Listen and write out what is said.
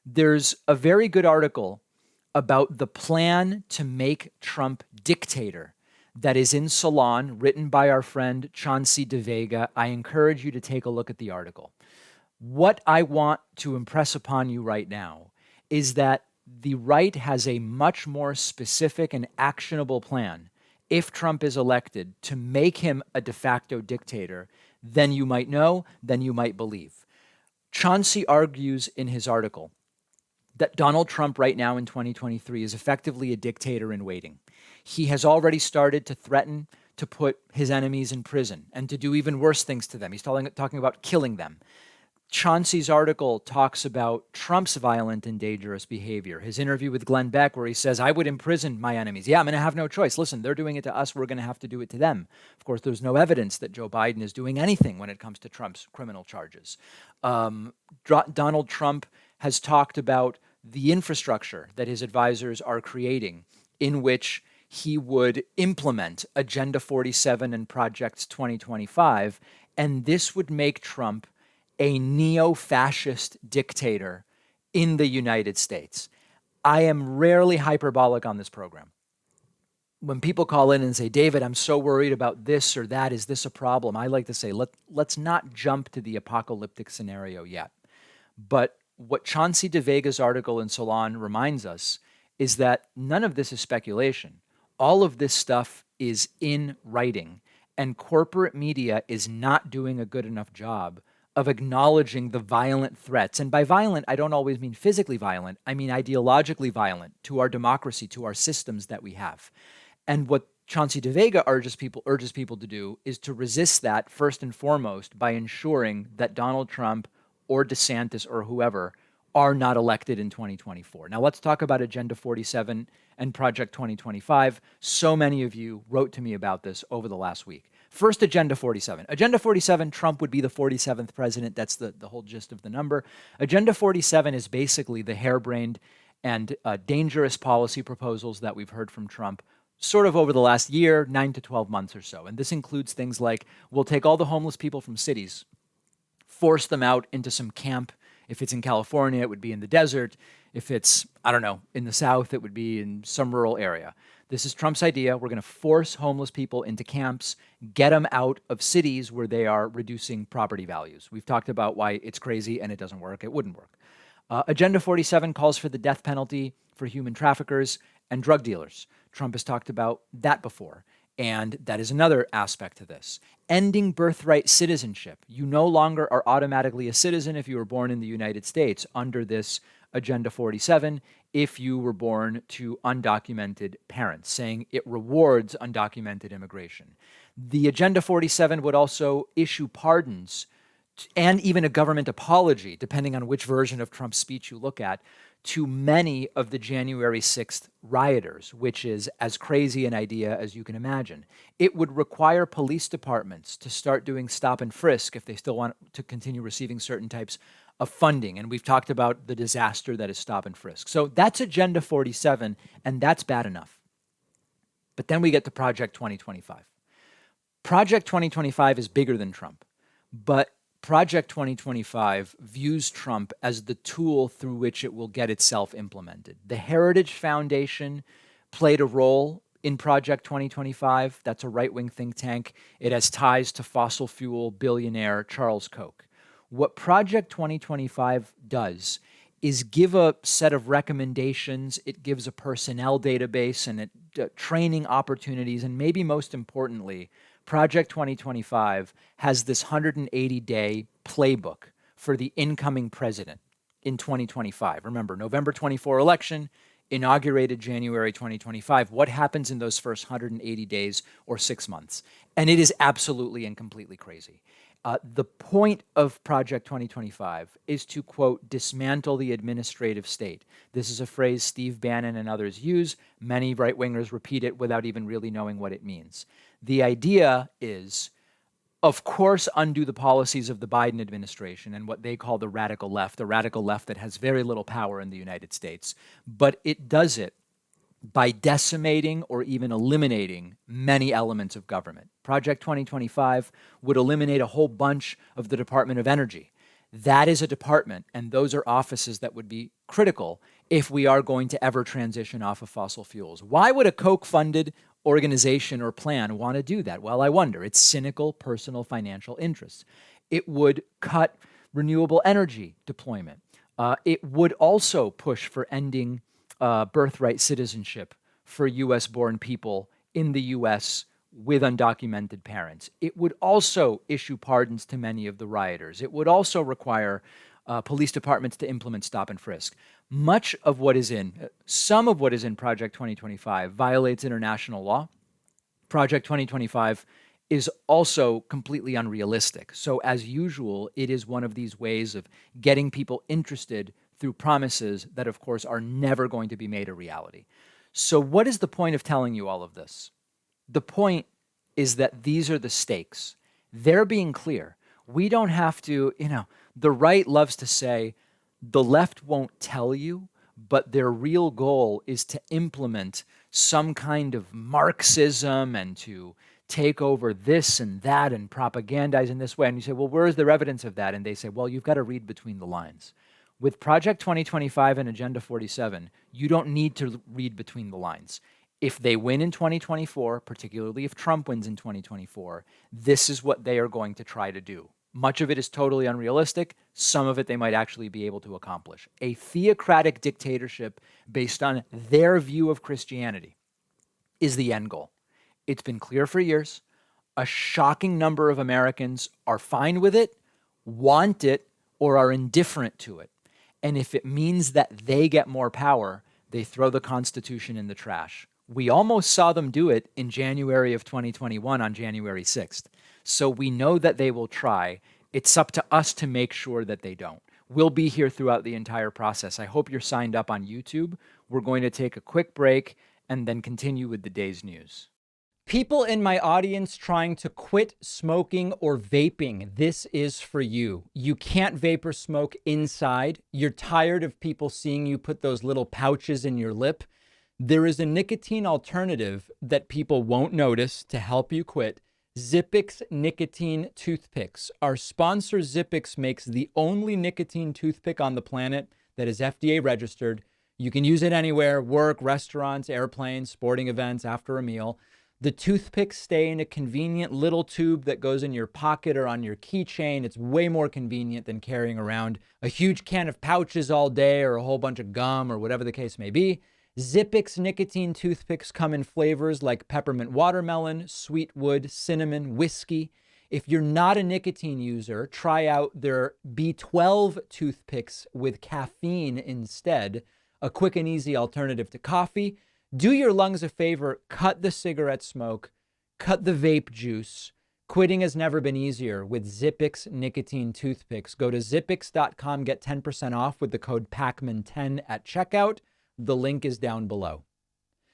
There's a very good article about the plan to make Trump dictator that is in Salon, written by our friend Chauncey De Vega. I encourage you to take a look at the article. What I want to impress upon you right now is that the right has a much more specific and actionable plan if Trump is elected to make him a de facto dictator than you might know, than you might believe. Chauncey argues in his article that Donald Trump right now in 2023 is effectively a dictator in waiting. He has already started to threaten to put his enemies in prison and to do even worse things to them. He's talking about killing them. Chauncey's article talks about Trump's violent and dangerous behavior. His interview with Glenn Beck, where he says, I would imprison my enemies. Yeah, I'm going to have no choice. Listen, they're doing it to us. We're going to have to do it to them. Of course, there's no evidence that Joe Biden is doing anything when it comes to Trump's criminal charges. Donald Trump has talked about the infrastructure that his advisors are creating in which he would implement Agenda 47 and Project 2025, and this would make Trump a neo-fascist dictator in the United States. I am rarely hyperbolic on this program. When people call in and say, David, I'm so worried about this or that, is this a problem? I like to say, let's not jump to the apocalyptic scenario yet. But what Chauncey De Vega's article in Salon reminds us is that none of this is speculation. All of this stuff is in writing, and corporate media is not doing a good enough job of acknowledging the violent threats. And by violent, I don't always mean physically violent. I mean ideologically violent to our democracy, to our systems that we have. And what Chauncey De Vega urges people to do is to resist that first and foremost by ensuring that Donald Trump or DeSantis or whoever are not elected in 2024. Now let's talk about Agenda 47 and Project 2025. So many of you wrote to me about this over the last week. First, Agenda 47. Agenda 47, Trump would be the 47th president. That's the whole gist of the number. Agenda 47 is basically the harebrained and dangerous policy proposals that we've heard from Trump sort of over the last year, 9 to 12 months or so. And this includes things like, we'll take all the homeless people from cities, force them out into some camp. If it's in California, it would be in the desert. If it's, I don't know, in the South, it would be in some rural area. This is Trump's idea. We're going to force homeless people into camps, get them out of cities where they are reducing property values. We've talked about why it's crazy and it doesn't work. It wouldn't work. Agenda 47 calls for the death penalty for human traffickers and drug dealers. Trump has talked about that before. And that is another aspect to this. Ending birthright citizenship. You no longer are automatically a citizen if you were born in the United States under this Agenda 47 if you were born to undocumented parents, saying it rewards undocumented immigration. The Agenda 47 would also issue pardons and even a government apology, depending on which version of Trump's speech you look at, to many of the January 6th rioters, which is as crazy an idea as you can imagine. It would require police departments to start doing stop and frisk if they still want to continue receiving certain types of funding. And we've talked about the disaster that is stop and frisk. So that's Agenda 47, and that's bad enough. But then we get to Project 2025. Project 2025 is bigger than Trump, but Project 2025 views Trump as the tool through which it will get itself implemented. The Heritage Foundation played a role in Project 2025. That's a right-wing think tank. It has ties to fossil fuel billionaire Charles Koch. What Project 2025 does is give a set of recommendations. It gives a personnel database and training opportunities, and maybe most importantly, Project 2025 has this 180-day playbook for the incoming president in 2025. Remember, November 24 election, inaugurated January 2025. What happens in those first 180 days or 6 months? And it is absolutely and completely crazy. The point of Project 2025 is to, quote, dismantle the administrative state. This is a phrase Steve Bannon and others use. Many right-wingers repeat it without even really knowing what it means. The idea is, of course, undo the policies of the Biden administration and what they call the radical left that has very little power in the United States. But it does it by decimating or even eliminating many elements of government. Project 2025 would eliminate a whole bunch of the Department of Energy. That is a department, and those are offices that would be critical if we are going to ever transition off of fossil fuels. Why would a Koch-funded organization or plan want to do that? Well, I wonder. It's cynical, personal, financial interests. It would cut renewable energy deployment. It would also push for ending birthright citizenship for U.S.-born people in the U.S. with undocumented parents. It would also issue pardons to many of the rioters. It would also require police departments to implement stop and frisk. Some of what is in Project 2025 violates international law. Project 2025 is also completely unrealistic. So as usual, it is one of these ways of getting people interested through promises that, of course, are never going to be made a reality. So what is the point of telling you all of this? The point is that these are the stakes. They're being clear. We don't have to, the right loves to say, the left won't tell you, but their real goal is to implement some kind of Marxism and to take over this and that and propagandize in this way. And you say, well, where is there evidence of that? And they say, well, you've got to read between the lines. With Project 2025 and Agenda 47, you don't need to read between the lines. If they win in 2024, particularly if Trump wins in 2024, this is what they are going to try to do. Much of it is totally unrealistic. Some of it they might actually be able to accomplish. A theocratic dictatorship based on their view of Christianity is the end goal. It's been clear for years. A shocking number of Americans are fine with it, want it, or are indifferent to it. And if it means that they get more power, they throw the Constitution in the trash. We almost saw them do it in January of 2021 on January 6th. So we know that they will try. It's up to us to make sure that they don't. We'll be here throughout the entire process. I hope you're signed up on YouTube. We're going to take a quick break and then continue with the day's news. People in my audience trying to quit smoking or vaping, this is for you. You can't vape or smoke inside. You're tired of people seeing you put those little pouches in your lip. There is a nicotine alternative that people won't notice to help you quit. Zippix nicotine toothpicks. Our sponsor Zippix makes the only nicotine toothpick on the planet that is FDA registered. You can use it anywhere, work, restaurants, airplanes, sporting events, after a meal. The toothpicks stay in a convenient little tube that goes in your pocket or on your keychain. It's way more convenient than carrying around a huge can of pouches all day or a whole bunch of gum or whatever the case may be. Zippix nicotine toothpicks come in flavors like peppermint watermelon, sweet wood, cinnamon, whiskey. If you're not a nicotine user, try out their B12 toothpicks with caffeine instead, a quick and easy alternative to coffee. Do your lungs a favor, cut the cigarette smoke, cut the vape juice. Quitting has never been easier with Zippix nicotine toothpicks. Go to zippix.com, get 10% off with the code PACMAN10 at checkout. The link is down below.